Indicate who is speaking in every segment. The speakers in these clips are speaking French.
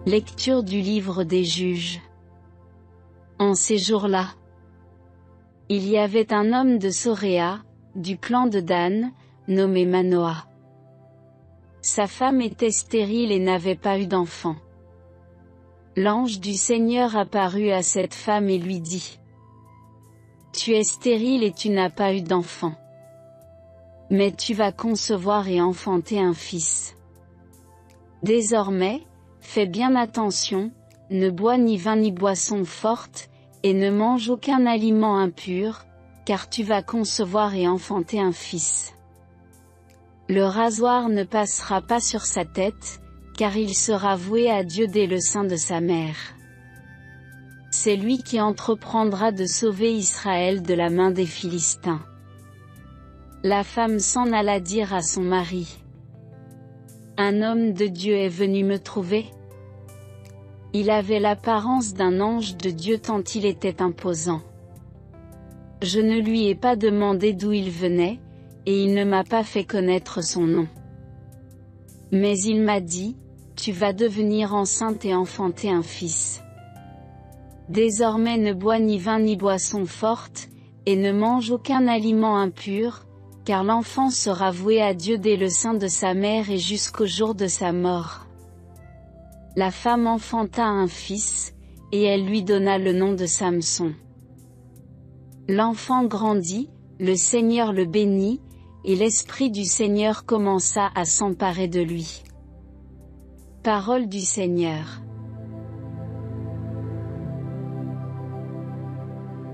Speaker 1: Lecture du livre des Juges. En ces jours-là, il y avait un homme de Soréa, du clan de Dan, nommé Manoah. Sa femme était stérile et n'avait pas eu d'enfant. L'ange du Seigneur apparut à cette femme et lui dit: Tu es stérile et tu n'as pas eu d'enfant. Mais tu vas concevoir et enfanter un fils. Désormais, fais bien attention, ne bois ni vin ni boisson forte, et ne mange aucun aliment impur, car tu vas concevoir et enfanter un fils. Le rasoir ne passera pas sur sa tête, car il sera voué à Dieu dès le sein de sa mère. C'est lui qui entreprendra de sauver Israël de la main des Philistins. La femme s'en alla dire à son mari: Un homme de Dieu est venu me trouver. Il avait l'apparence d'un ange de Dieu tant il était imposant. Je ne lui ai pas demandé d'où il venait, et il ne m'a pas fait connaître son nom. Mais il m'a dit: Tu vas devenir enceinte et enfanter un fils. Désormais ne bois ni vin ni boisson forte, et ne mange aucun aliment impur, car l'enfant sera voué à Dieu dès le sein de sa mère et jusqu'au jour de sa mort. La femme enfanta un fils, et elle lui donna le nom de Samson. L'enfant grandit, le Seigneur le bénit, et l'Esprit du Seigneur commença à s'emparer de lui. Parole du Seigneur.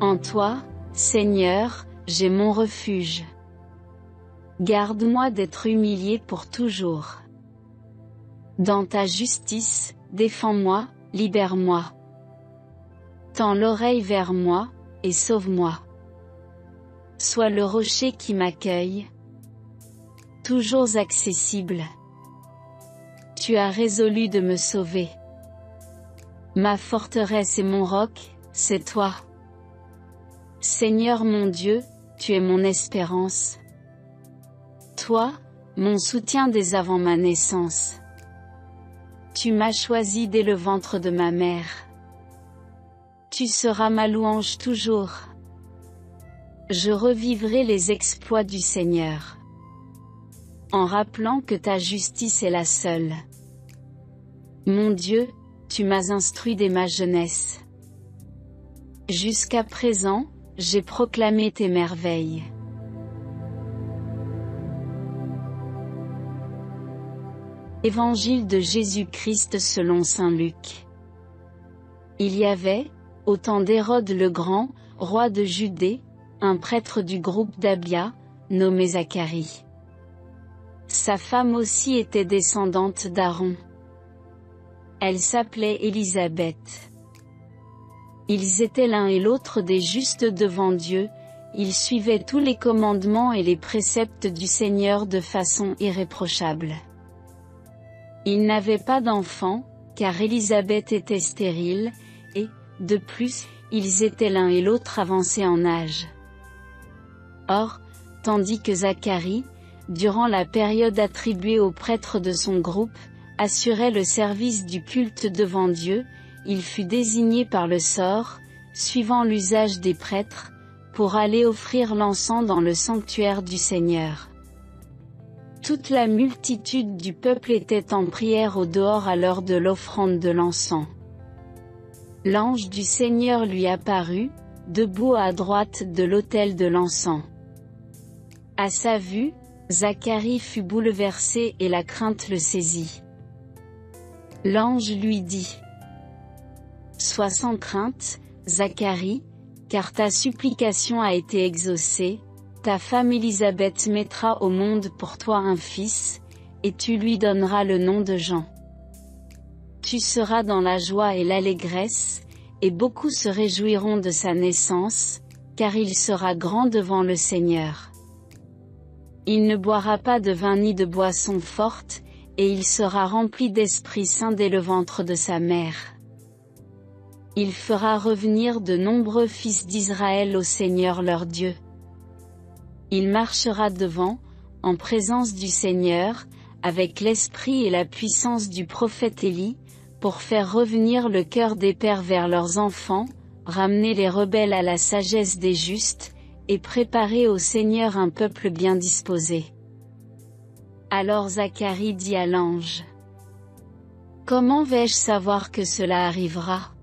Speaker 1: En toi, Seigneur, j'ai mon refuge. Garde-moi d'être humilié pour toujours. Dans ta justice, défends-moi, libère-moi. Tends l'oreille vers moi, et sauve-moi. Sois le rocher qui m'accueille, toujours accessible. Tu as résolu de me sauver. Ma forteresse et mon roc, c'est toi. Seigneur mon Dieu, tu es mon espérance. Toi, mon soutien dès avant ma naissance. Tu m'as choisi dès le ventre de ma mère. Tu seras ma louange toujours. Je revivrai les exploits du Seigneur, en rappelant que ta justice est la seule. Mon Dieu, tu m'as instruit dès ma jeunesse. Jusqu'à présent, j'ai proclamé tes merveilles. Évangile de Jésus-Christ selon saint Luc. Il y avait, au temps d'Hérode le Grand, roi de Judée, un prêtre du groupe d'Abia, nommé Zacharie. Sa femme aussi était descendante d'Aaron. Elle s'appelait Élisabeth. Ils étaient l'un et l'autre des justes devant Dieu, ils suivaient tous les commandements et les préceptes du Seigneur de façon irréprochable. Ils n'avaient pas d'enfants, car Élisabeth était stérile, et, de plus, ils étaient l'un et l'autre avancés en âge. Or, tandis que Zacharie, durant la période attribuée aux prêtres de son groupe, assurait le service du culte devant Dieu, il fut désigné par le sort, suivant l'usage des prêtres, pour aller offrir l'encens dans le sanctuaire du Seigneur. Toute la multitude du peuple était en prière au dehors à l'heure de l'offrande de l'encens. L'ange du Seigneur lui apparut, debout à droite de l'autel de l'encens. À sa vue, Zacharie fut bouleversé et la crainte le saisit. L'ange lui dit: Sois sans crainte, Zacharie, car ta supplication a été exaucée. Ta femme Élisabeth mettra au monde pour toi un fils, et tu lui donneras le nom de Jean. Tu seras dans la joie et l'allégresse, et beaucoup se réjouiront de sa naissance, car il sera grand devant le Seigneur. Il ne boira pas de vin ni de boisson forte, et il sera rempli d'Esprit Saint dès le ventre de sa mère. Il fera revenir de nombreux fils d'Israël au Seigneur leur Dieu. Il marchera devant, en présence du Seigneur, avec l'esprit et la puissance du prophète Élie, pour faire revenir le cœur des pères vers leurs enfants, ramener les rebelles à la sagesse des justes, et préparer au Seigneur un peuple bien disposé. Alors Zacharie dit à l'ange: Comment vais-je savoir que cela arrivera?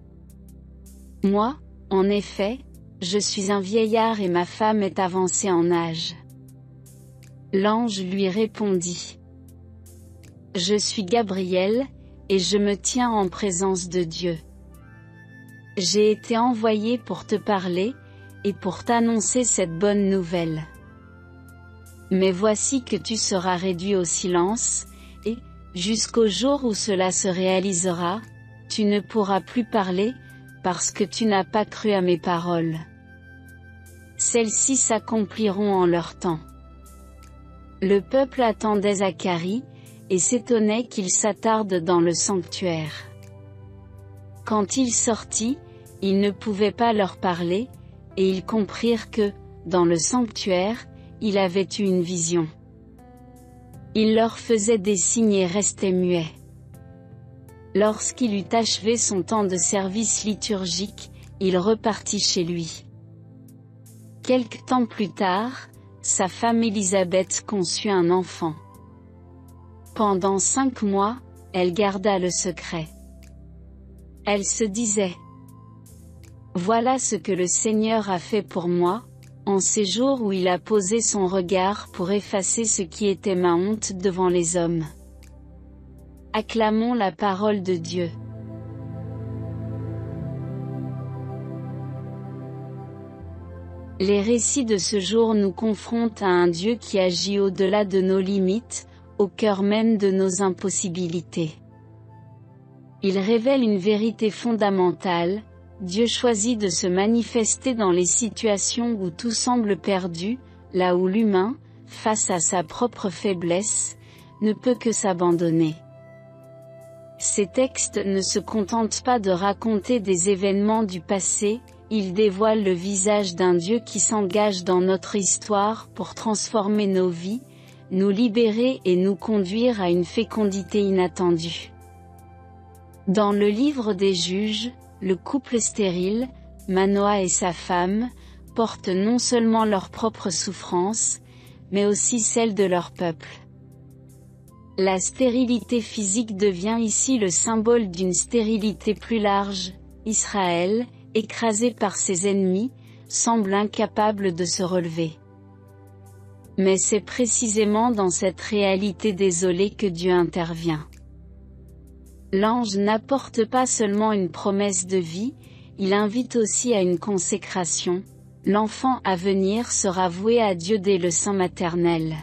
Speaker 1: Moi, en effet, je suis un vieillard et ma femme est avancée en âge. L'ange lui répondit: Je suis Gabriel, et je me tiens en présence de Dieu. J'ai été envoyé pour te parler, et pour t'annoncer cette bonne nouvelle. Mais voici que tu seras réduit au silence, et, jusqu'au jour où cela se réalisera, tu ne pourras plus parler, parce que tu n'as pas cru à mes paroles. Celles-ci s'accompliront en leur temps. Le peuple attendait Zacharie, et s'étonnait qu'il s'attarde dans le sanctuaire. Quand il sortit, il ne pouvait pas leur parler, et ils comprirent que, dans le sanctuaire, il avait eu une vision. Il leur faisait des signes et restait muet. Lorsqu'il eut achevé son temps de service liturgique, il repartit chez lui. Quelque temps plus tard, sa femme Élisabeth conçut un enfant. Pendant 5 mois, elle garda le secret. Elle se disait: Voilà ce que le Seigneur a fait pour moi, en ces jours où il a posé son regard pour effacer ce qui était ma honte devant les hommes. Acclamons la parole de Dieu. Les récits de ce jour nous confrontent à un Dieu qui agit au-delà de nos limites, au cœur même de nos impossibilités. Il révèle une vérité fondamentale: Dieu choisit de se manifester dans les situations où tout semble perdu, là où l'humain, face à sa propre faiblesse, ne peut que s'abandonner. Ces textes ne se contentent pas de raconter des événements du passé, ils dévoilent le visage d'un Dieu qui s'engage dans notre histoire pour transformer nos vies, nous libérer et nous conduire à une fécondité inattendue. Dans le livre des Juges, le couple stérile, Manoah et sa femme, portent non seulement leur propre souffrance, mais aussi celle de leur peuple. La stérilité physique devient ici le symbole d'une stérilité plus large. Israël, écrasé par ses ennemis, semble incapable de se relever. Mais c'est précisément dans cette réalité désolée que Dieu intervient. L'ange n'apporte pas seulement une promesse de vie, il invite aussi à une consécration. L'enfant à venir sera voué à Dieu dès le sein maternel.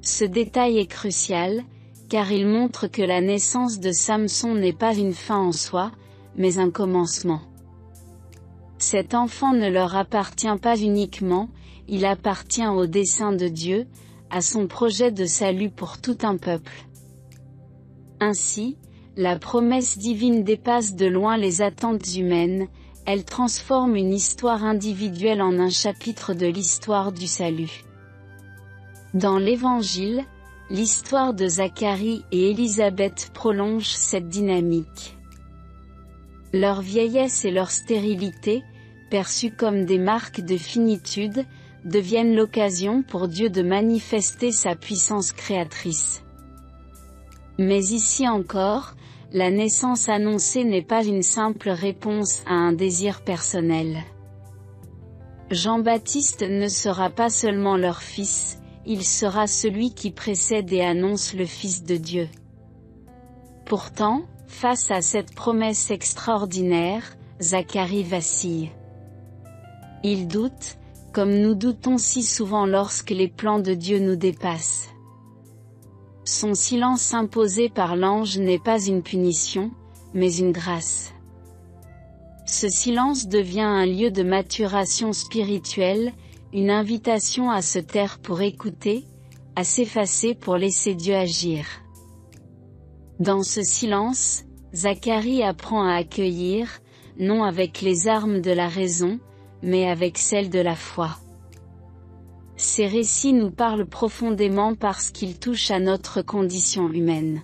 Speaker 1: Ce détail est crucial, car il montre que la naissance de Samson n'est pas une fin en soi, mais un commencement. Cet enfant ne leur appartient pas uniquement, il appartient au dessein de Dieu, à son projet de salut pour tout un peuple. Ainsi, la promesse divine dépasse de loin les attentes humaines, elle transforme une histoire individuelle en un chapitre de l'histoire du salut. Dans l'Évangile, l'histoire de Zacharie et Élisabeth prolonge cette dynamique. Leur vieillesse et leur stérilité, perçues comme des marques de finitude, deviennent l'occasion pour Dieu de manifester sa puissance créatrice. Mais ici encore, la naissance annoncée n'est pas une simple réponse à un désir personnel. Jean-Baptiste ne sera pas seulement leur fils, il sera celui qui précède et annonce le Fils de Dieu. Pourtant, face à cette promesse extraordinaire, Zacharie vacille. Il doute, comme nous doutons si souvent lorsque les plans de Dieu nous dépassent. Son silence imposé par l'ange n'est pas une punition, mais une grâce. Ce silence devient un lieu de maturation spirituelle, une invitation à se taire pour écouter, à s'effacer pour laisser Dieu agir. Dans ce silence, Zacharie apprend à accueillir, non avec les armes de la raison, mais avec celles de la foi. Ces récits nous parlent profondément parce qu'ils touchent à notre condition humaine.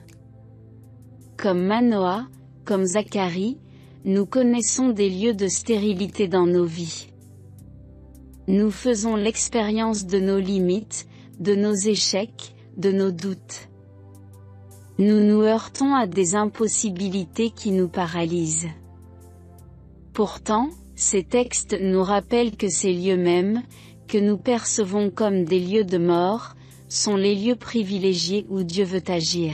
Speaker 1: Comme Manoah, comme Zacharie, nous connaissons des lieux de stérilité dans nos vies. Nous faisons l'expérience de nos limites, de nos échecs, de nos doutes. Nous nous heurtons à des impossibilités qui nous paralysent. Pourtant, ces textes nous rappellent que ces lieux mêmes, que nous percevons comme des lieux de mort, sont les lieux privilégiés où Dieu veut agir.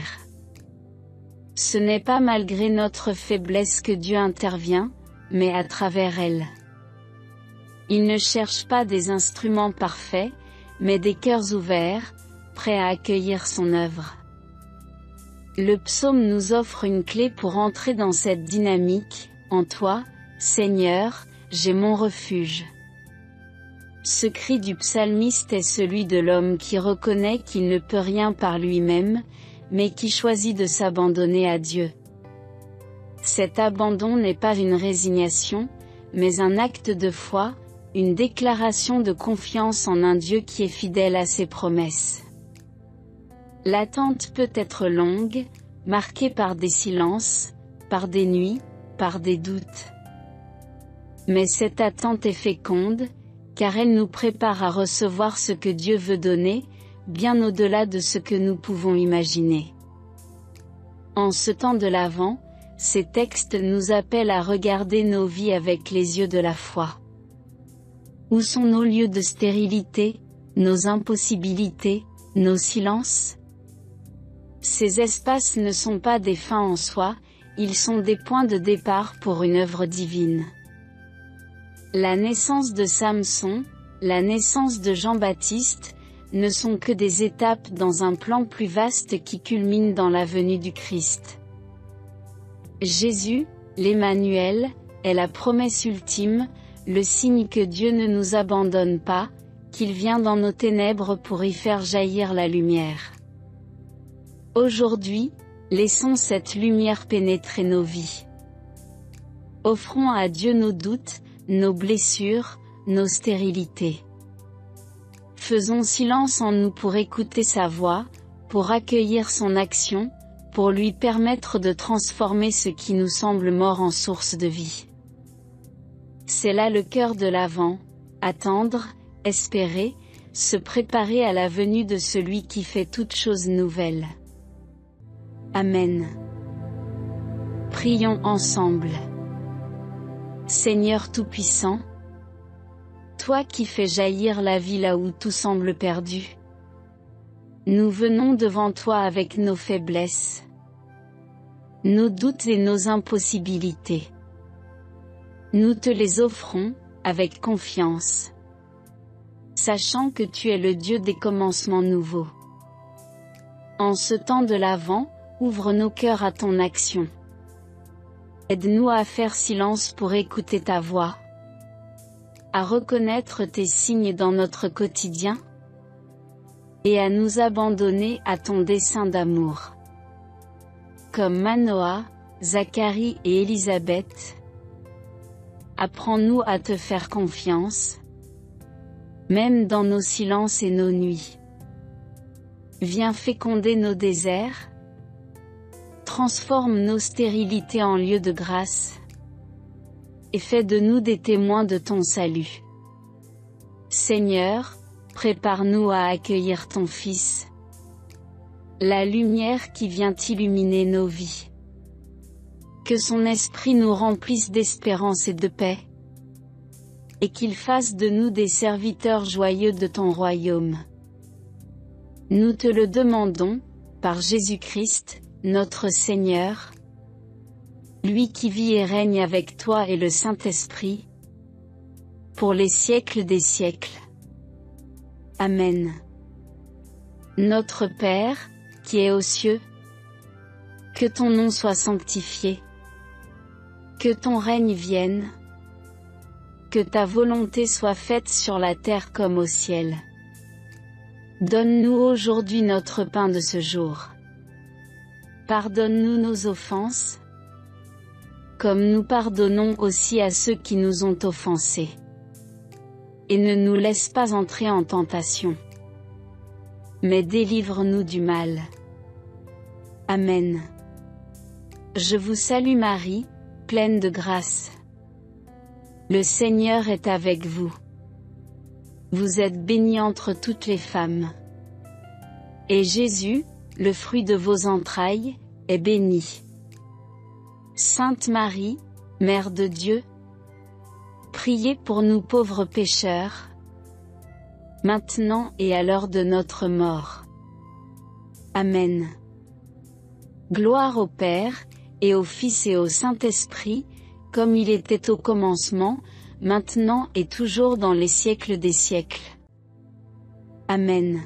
Speaker 1: Ce n'est pas malgré notre faiblesse que Dieu intervient, mais à travers elle. Il ne cherche pas des instruments parfaits, mais des cœurs ouverts, prêts à accueillir son œuvre. Le psaume nous offre une clé pour entrer dans cette dynamique. En toi, Seigneur, j'ai mon refuge. Ce cri du psalmiste est celui de l'homme qui reconnaît qu'il ne peut rien par lui-même, mais qui choisit de s'abandonner à Dieu. Cet abandon n'est pas une résignation, mais un acte de foi, une déclaration de confiance en un Dieu qui est fidèle à ses promesses. L'attente peut être longue, marquée par des silences, par des nuits, par des doutes. Mais cette attente est féconde, car elle nous prépare à recevoir ce que Dieu veut donner, bien au-delà de ce que nous pouvons imaginer. En ce temps de l'Avent, ces textes nous appellent à regarder nos vies avec les yeux de la foi. Où sont nos lieux de stérilité, nos impossibilités, nos silences? Ces espaces ne sont pas des fins en soi, ils sont des points de départ pour une œuvre divine. La naissance de Samson, la naissance de Jean-Baptiste, ne sont que des étapes dans un plan plus vaste qui culmine dans la venue du Christ. Jésus, l'Emmanuel, est la promesse ultime, le signe que Dieu ne nous abandonne pas, qu'il vient dans nos ténèbres pour y faire jaillir la lumière. Aujourd'hui, laissons cette lumière pénétrer nos vies. Offrons à Dieu nos doutes, nos blessures, nos stérilités. Faisons silence en nous pour écouter sa voix, pour accueillir son action, pour lui permettre de transformer ce qui nous semble mort en source de vie. C'est là le cœur de l'Avent, attendre, espérer, se préparer à la venue de celui qui fait toutes choses nouvelles. Amen. Prions ensemble. Seigneur Tout-Puissant, toi qui fais jaillir la vie là où tout semble perdu, nous venons devant toi avec nos faiblesses, nos doutes et nos impossibilités. Nous te les offrons, avec confiance, sachant que tu es le Dieu des commencements nouveaux. En ce temps de l'Avent, ouvre nos cœurs à ton action. Aide-nous à faire silence pour écouter ta voix, à reconnaître tes signes dans notre quotidien, et à nous abandonner à ton dessein d'amour. Comme Manoah, Zacharie et Élisabeth, apprends-nous à te faire confiance, même dans nos silences et nos nuits. Viens féconder nos déserts, transforme nos stérilités en lieux de grâce, et fais de nous des témoins de ton salut. Seigneur, prépare-nous à accueillir ton Fils, la lumière qui vient illuminer nos vies. Que son esprit nous remplisse d'espérance et de paix, et qu'il fasse de nous des serviteurs joyeux de ton royaume. Nous te le demandons, par Jésus-Christ, notre Seigneur, lui qui vit et règne avec toi et le Saint-Esprit, pour les siècles des siècles. Amen. Notre Père, qui es aux cieux, que ton nom soit sanctifié, que ton règne vienne, que ta volonté soit faite sur la terre comme au ciel. Donne-nous aujourd'hui notre pain de ce jour. Pardonne-nous nos offenses, comme nous pardonnons aussi à ceux qui nous ont offensés. Et ne nous laisse pas entrer en tentation, mais délivre-nous du mal. Amen. Je vous salue Marie, pleine de grâce. Le Seigneur est avec vous. Vous êtes bénie entre toutes les femmes. Et Jésus, le fruit de vos entrailles, est béni. Sainte Marie, Mère de Dieu, priez pour nous pauvres pécheurs, maintenant et à l'heure de notre mort. Amen. Gloire au Père, et au Fils et au Saint-Esprit, comme il était au commencement, maintenant et toujours dans les siècles des siècles. Amen.